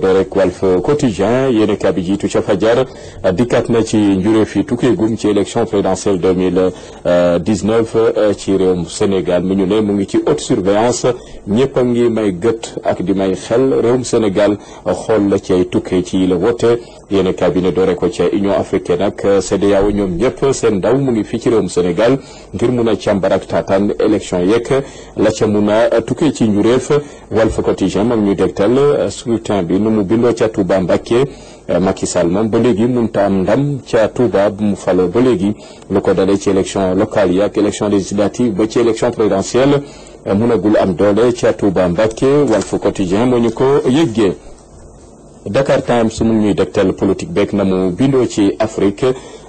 doo rek Walf Quotidien yéen a bi jiitu ca fajar dikkaat na ci njuree fi tukkeegum ci élection présidentielle 2019 ci réewum Sénégal mi ñu ne mu ngi ci haute surveillance ñëpp a ngi may gët ak di may xel réewum Sénégal xool la ci ay tukkee ci la wote yéen a bi ne doore ko ca Union africaine ak CEDEAO ñoom ñëpp seen ndaw mu ngi fii ci réewum Sénégal ngir mun a càmbar ak taataan élection yeeg la ca mun a tukkee ci njureef Walf Quotidien moom ñu dégtal scrutin bi nu mu bindoo ca Touba Mbacké Macky Sall moom ba léegi mënut a am ndam ca Touba bu mu faloo ba léegi lu ko dalee ci élection locale yi ak élection législative ba ci élection présidentielle mënagul am doole ca Touba Mbacké Walf Quotidien moo ñu ko yëggee. Dakar Times mu ñuy dégtal politique beeg na mu bindoo ci Afrique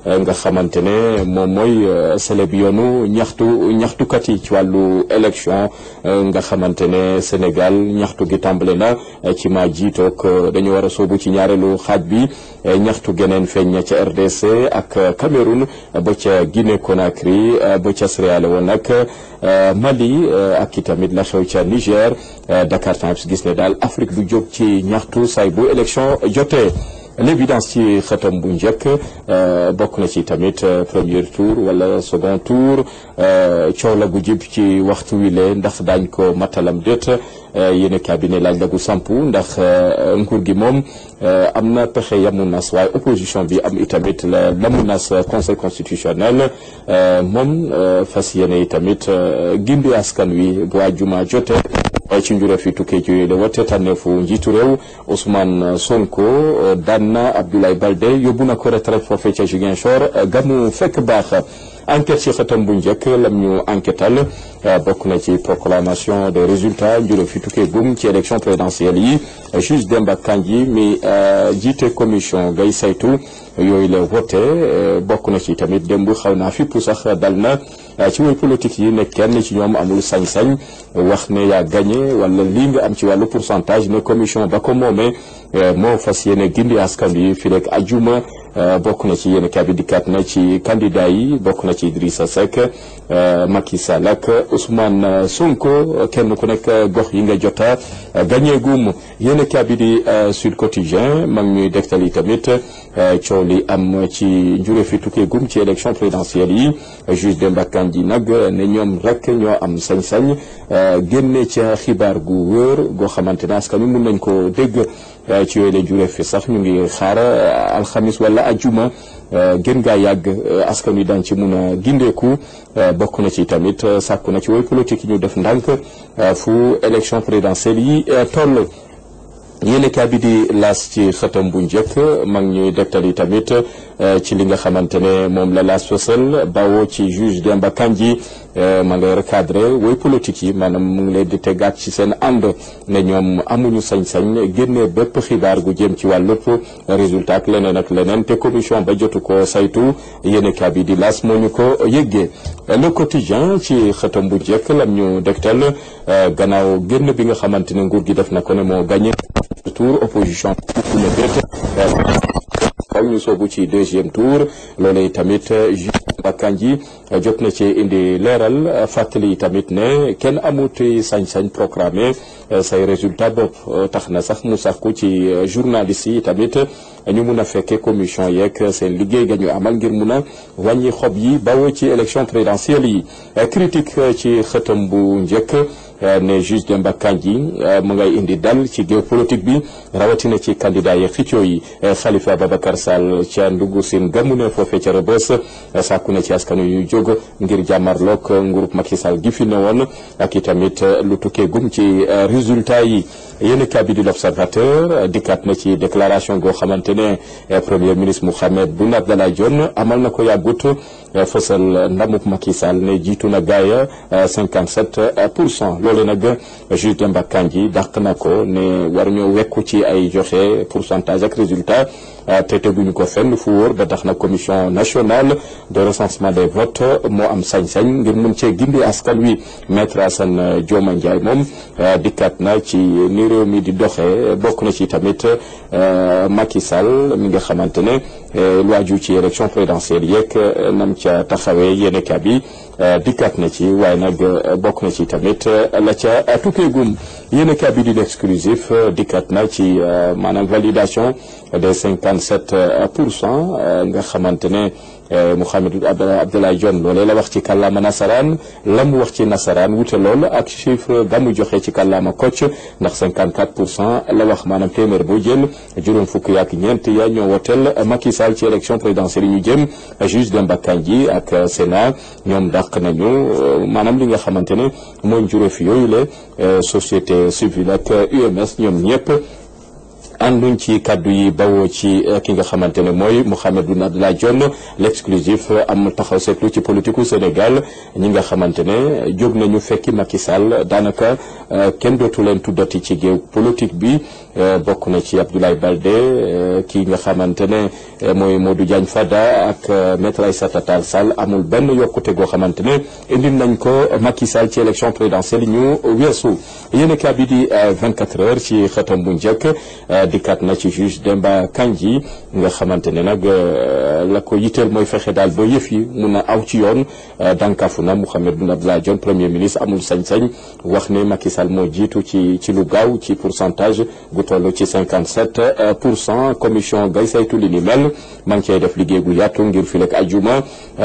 nga xamante ne moom mooy célèb yoonu ñaxtukat yi ci wàllu élection nga xamante ne Sénégal ñaxtu gi tàmbale na ci ma jiitoog dañu war a soobu ci ñaareelu xaaj bi ñaxtu geneen feeñ na ca RDC ak Cameroun ba ca Guinée Conakry ba ca Sierra Leone ak Mali ak itamit la xew ca Niger Dakar Times gis ne daal Afrique du jóg ci ñaxtu say bu élection jotee. L'évidence ci xëtam bu njëkk bokk na ci tamit premier tour wala second tour coow la gu jib ci waxtu wi le ndax daañ ko matalam déet yéen cabinet laaj la gu sampu ndax nguur gi moom am na pexe yamu nas waaye opposition bi am itamit la mu nas conseil constitutionnel moom fas yéene itamit gindi askan wi bu àjjuma jote ci njuree fi tukkee ci yooyu de wote tànneefu njiitu réew Ousmane Sonko daan na Abdoulaye Baldé yóbbu na ko retraite foofee ca Ziguinchor gamu fekk baax enquête ci xëtam bu njëkk lam ñu enquêtal bokk na ci proclamation des résultats njuree fi tukkee gum ci élection présidentielle yi juge Demba Kandji mi jiite commission gay saytu yooyu la voté bokk na ci tamit démb xaw naa fippu sax dal na ci woy politique yi ne kenn ci ñoom amul sañ-sañ wax ne yaa gagné wala lii nga am ci wàllu pourcentage ne commission ba ko moomee moo fas yéene gindi askan yi fi rek ajuma bokk na ci yéen kabi dikkaat na ci candidat yi bokk na ci Idrissa Seck Macky Sall ak Ousmane Sonko kenn ku nekk gox yi nga jota gagné gum yéen kabi di Sud Quotidien mag ñuy dégtal tamit coow li am ci njuree fi tukkee gum ci élection présidentielle yi juge Demba Kandji nag ne ñoom rek ñoo am sañ-sañ génne ca xibaar gu wóor goo xamante ne askan wi mun nañ ko dégg ci yooyu la njuree fi sax ñu ngi xaar alxamis wala ajuma gën gaa yàgg askan wi daan ci mun a gindeeku bokk na ci tamit sàkku na ci woy politique yi ñu def ndànk fu élection présidentielle yi toll. yéen kaa bi di laas ci xëtam bu njëkk mag ñuy dégtal tamit ci li nga xamante ne moom la laas fësal bawoo ci juge Demba Kandji ma ngay recadré woy politique yi maanaam mu ngi leen di tegaat ci seen ànd ne ñoom amuñu sañ-sañ génne bépp xibaar gu jëm ci wàllub résultat ak leneen te commission ba jotu ko saytu yéen kaa bi di laas moo ñu ko yëggee. Le Quotidien ci xëtam bu njëkk lam ñu dégtal gannaaw génn bi nga xamante ne nguur gi def na ko ne moo gagné tour opposition bu ne déet faw ñu soobu ci deuxième tour loolee tamit juge Kandji jot na ci indi leeral fàttali tamit ne kenn amuti sañ-sañ proclamé say résultat bopp tax na sax mu sax ko ci journaliste yi tamit ñu mun a fekkee commission yeeg seen liggéey ga ñu amal ngir mun a wàññi xob yi bawoo ci élection présidentielle yi critique ci xëtam bu njëkk ne juge Demba Kandji mu ngay indi dal ci géopolitique bi rawatina ci candidat yi xëccoo yi Khalifa Ababacar Sall ca Ndungu Sine gamu ne foofee ca Rebeuss sàkku na ci askan yu jóg ngir jàmmarloog nguurub Macky Sall gi fi ne woon ak itamit lu tukkee gum ci résultat yi yéen kaa bi di L'Observateur dikkaat na ci déclaration goo xamante ne premier ministre Mohamed Boun Abdallah Dionne amal na ko yàggut fësal ndamuk Macky Sall ne jiitu na gaaya 57%. loole nag juge Demba Kandji dàq na ko ne war ñoo wekku ci ay joxe pourcentage ak résultat te teguñu ko fenn fu wóor ba tax na commission nationale de recensement des votes moo am sañ-sañ ngir mun cee gindi askan wi maître Assane Dioma Ndiaye moom dikkaat na ci ni réew mi di doxee bokk na ci tamit Macky Sall mi nga xamante ne lu aju ci élection présidentielle yeeg nam ca taxawee yéen bi dikkaat na ci waaye nag bokk na ci tamit la ca tukkeegum yéen a bi di l'exclusif dikkaat na ci maanaam validation des 57% nga xamante ne Mouhamed Abdoulaye Dione loolee la wax ci kàllaama nasaraan la mu wax ci nasaraan wute lool ak chiffre ga mu joxe ci kàllaama kocc ndax 54% la wax maanaam téeméer boo jël juróom fukk yaak ñeent ya ñoo woteel Macky Sall ci élection présidentielle yi ñu jëm juge Demba Kandji ak Sénat ñoom dàq nañu maanaam li nga xamante ne mooy njuróofi yooyu la société civile ak UMS ñoom ñëpp ànduñ ci kaddu yi bawoo ci ki nga xamante ne mooy Mouhamed Abdoulaye Dione l'exclusif am taxaw seetlu ci politique u Sénégal ñi nga xamante ne jóg nañu fekki Macky Sall daanaka kenn dootu leen tuddati ci géew politique bi bokk na ci Abdoulaye Baldé ki nga xamante ne mooy Modou Diagne Fada ak Maître Aïssata Tall Sall amul benn yokkute goo xamante ne indil nañ ko Macky Sall ci élection présidentielle ñu weesu yéen a bi di 24 heures ci xëtam bu njëkk dikkaat na ci juge Demba Kandji nga xamante ne nag la ko yitteel mooy fexe daal ba yëf yi mun a aw ci yoon dankafu na Mouhamed Abdoulaye Dione premier ministre amul sañ-sañ wax ne Macky Sall moo jiitu ci lu gaaw ci pourcentage gu toll ci 57%. commission gay saytu li ni mel maa ngi cay def liggéey gu yaatu ngir fi lek ajuma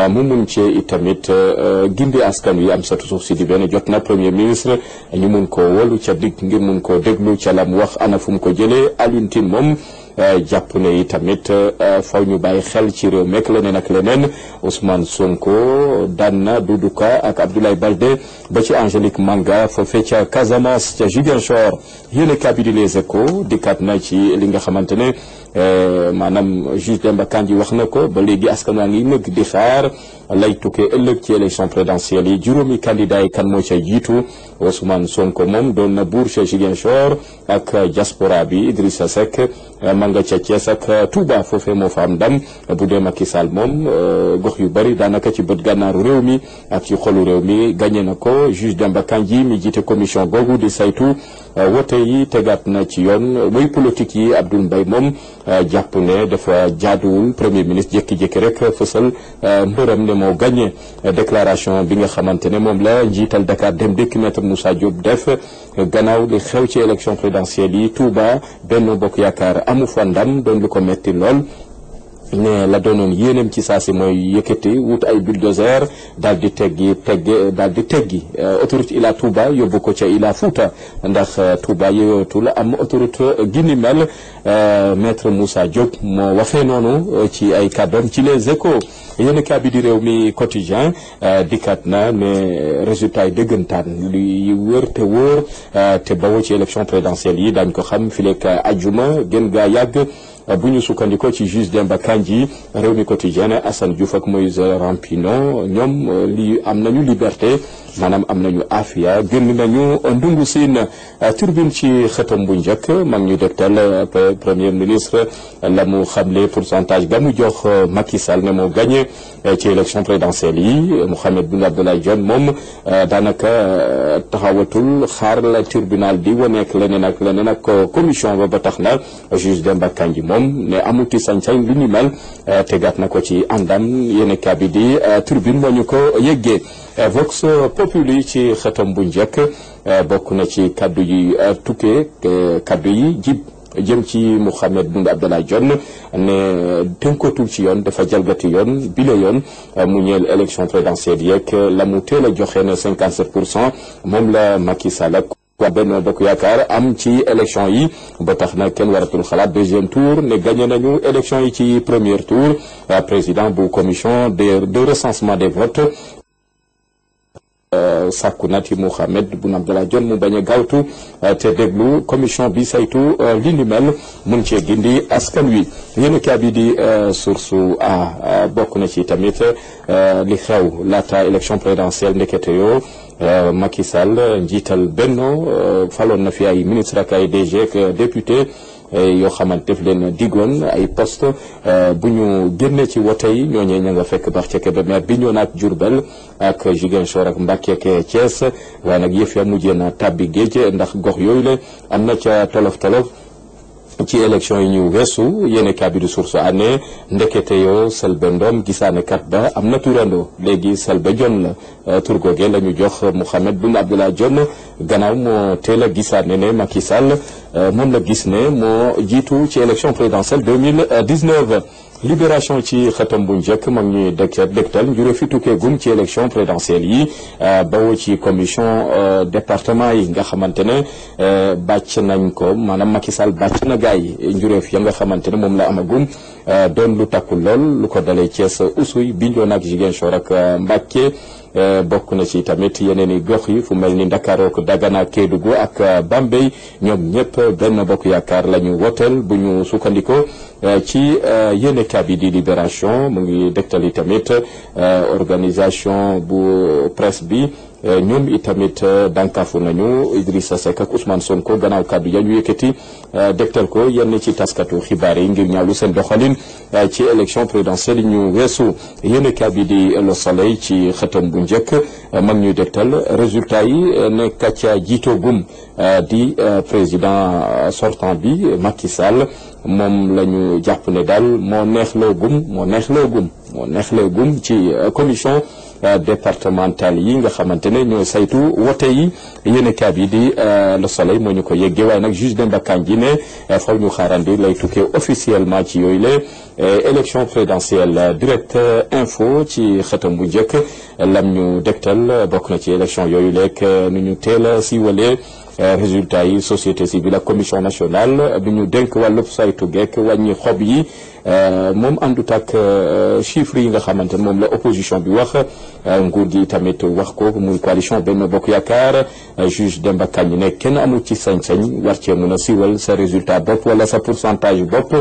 mu mun cee itamit gindi askan wi am satu suuf si di benn jot na premier ministre ñu mun ko wolu ca dig ngir mun koo déglu ca la mu wax ana fu mu ko jëlee Alioune Tine moom jàpp ne yi tamit faw ñu bàyyi xel ci réew mekk leneen ak leneen Ousmane Sonko daan na Doudou Ka ak Abdoulaye Baldé ba ci Angélique Manga foofee ca Casamance ca Ziguinchor yéen a bi di Les Échos dikkaat na ci li nga xamante ne maanaam juge Demba Kandji wax na ko ba léegi askan waa ngi nëgg di xaar lay tukkee ëllëg ci élection présidentielle yi juróomi candidat yi kan moo ca jiitu Ousmane Sonko moom doon na buur ca Ziguinchor ak diaspora bi Idrissa Seck ma nga ca Thiès ak Touba foofee moo fa am ndam bu dee Macky Sall moom gox yu bëri daanaka ci bët gànnaaru réew mi ak ci xolu réew mi gagné na ko juge Demba Kandji mi jiite commission googu di saytu wote yi tegaat na ci yoon way politique yi Abdoul Mbaye moom jàpp ne dafa jaaduwul premier ministre jékki-jékki rek fësal mbërëm ne moo gagné déclaration bi nga xamante ne moom la njiital Dakar Dem Dikk Maître Moussa Diop def gannaaw li xew ci élection présidentielle yi Touba Benno Bokk Yaakaar amu fa ndam doon lu ko metti lool ne la doonoon yéeneem ci saa si mooy yëkkati wut ay bulldozer daal di teggi autoroute Ila Touba yóbbu ko ca Ila Fouta ndax Touba yootul am autoroute gini mel maître Moussa Diop moo waxee noonu ci ay kàddoom ci Les Échos yéen a bi di réew mi quotidien dikkaat na ne résultat yi dëggantaan li wër te wóor te bawoo ci élection présidentielle yi dañ ko xam fileek ajuma gën gaa yàgg bu ñu sukkandikoo ci juge Demba Kandji réew mi quotidien Assane Diouf ak Moïse Rampino ñoom li am nañu liberté maanaam am nañu afia génn nañu ndungu siin turbine ci xëtam bu njëkk mag ñu dégtal premier ministre la mu xamle pourcentage ga mu jox Macky Sall ne moo gagné ci élection présidentielle yi Mouhamed Abdoulaye Dione moom daanaka taxawatul xaar la tribunal di waneek leneen ak commission ba tax na juge Demba Kandji moom ne amuti sañ-sañ li ni mel tegaat na ko ci àndam yéen kabi di turbine moo ñu ko yëggee Vox Populi ci xëtam bu njëkk bokk na ci kaddu yi tukkee kaddu yi jëm ci Mouhamed Abdoulaye Dione ne tënkootul ci yoon dafa jalgati yoon bile yoon mu ñeel élection présidentielle yeeg la mu teel a joxe ne 57% moom la Macky Sall ak waa Benno Bokk Yaakaar am ci élection yi ba tax na kenn waratul xalaat deuxième tour ne gagné nañu élection yi ci premier tour président bu commission de recensement des votes sàkku na ci Mouhamed Abdoulaye Dione mu bañ a gawtu te déglu commission bi saytu li ni mel mun cee gindi askan wi yéen a bi di source a bokk na ci tamit li xew laata élection présidentielle ndekete yoo Macky Sall njiital Benno faloon na fi ay ministre ak ay DG ak député yoo xamante def leen digoon ay poste bu ñu génnee ci wote yi ñooñee ña nga fekk baax ca Kébémer bi ñoo naak Diourbel ak Ziguinchor ak Mbacké ak Thiès waaye nag yëf ya mujjee na tàbbi géej ndax gox yooyu la am na ca tolof ci élection yi ñu weesu yéene kabidu source année ndekete yoo Selbé Ndom gisaane kat ba am na turando léegi Selbé Dione la tur googe la ñu jox Mouhamed Boun Abdallah Dionne gannaaw moo teel a gisaane ne Macky Sall moom la gis ne moo jiitu ci élection présidentielle 2019. Libération ci xëtam bu njëkk mag ñuy dégtal njurée fi tukkee gum ci élection présidentielle yi bawoo ci commission département yi nga xamante ne bàcc nañ ko maanaam Macky Sall bàcc na gaay yi njuréef ya nga xamante ne moom la amagum doon lu takku lool lu ko dalee Thiès Oussouye Bignona ak Ziguinchor ak Mbacké bokk na ci tamit yeneen i gox yi fu mel ni Ndakaaru ak Dagana Kédougou ak Bambey ñoom ñëpp benn bokk yaakaar la ñu woteel bu ñu sukkandikoo ci yéene kabi di Libération mu ngi dégtali tamit organisation bu presse bi ñoom itamit dànkaafu nañu Idrissa Seck ak Ousmane Sonko gannaaw kàddu ya ñu yëkkati dégtal ko yenn ci taskatu xibaar yi ngir ñaawlu seen doxalin ci élection présidentielle yi ñu weesu yéene kabi di Le Soleil ci xëtam bu njëkk mag ñuy dégtal résultat yi ne kàcca jiitoo gum di président sortant bi Macky Sall moom la ñu jàpp ne daal moo neexloo gum ci commission départementale yi nga xamante ne ñooy saytu wote yi yéen kaab yi di Le Soleil moo ñu ko yëggee waaye nag juge Demba Kandji ne faw ñu xaarandi lay tukkee officiellement ci yooyu la élection présidentielle direct info ci xëtam bu njëkk lam ñu dégtal bokk na ci élection yooyu leeg nu ñu teel a siiwalee résultat yi société civile ak commission nationale bi ñu dénk wàllub saytu geek wàññi xob yi moom àndut ak chiffres yi nga xamante ne moom la opposition bi wax nguur gi tamit wax ko muy coalition Benno Bokk Yaakaar juge Demba Kandji ne kenn amul ci sañ-sañ war cee mën a siiwal sa résultat bopp wala sa pourcentage bopp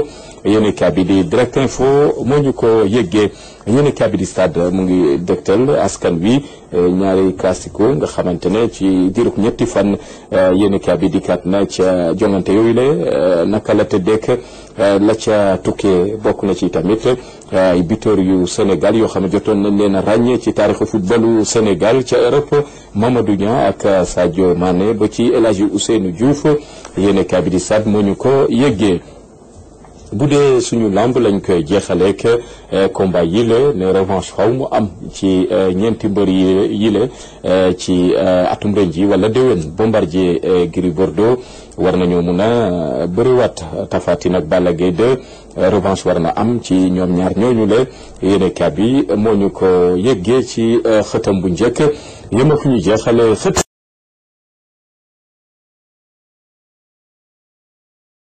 yéen kabi di direct info moo ñu ko yëggee yéen kabi di stade mu ngi dégtal askan wi ñaari classico nga xamante ne ci diirug ñetti fan yéen kabi di kat na ca jongante yooyu la naka la tëddeek la ca tukkee bokk na ci tamit ay buteur yu Sénégal yoo xam ne jotoon nañ leen a ràññee ci taarixu footballu Sénégal ca Europe Mamadou Niang ak Sadio Mané ba ci El Hadji Ousseynou Diouf yéen kabi di stade moo ñu ko yëggee. bu dee suñu lamb lañ koy jeexaleek combat yi la ne revanche xaw mu am ci ñeenti mbër yi la ci atum ren ji wala déwén Bombardier Gris Bordeaux war nañoo mun a bëriwaat Tapha Tine ak Balla Gaye 2 revanche war na am ci ñoom ñaar ñooñu la yéene kaa bi moo ñu ko yëggee ci xëtam bu njëkk yéma fu ñu jeexale xët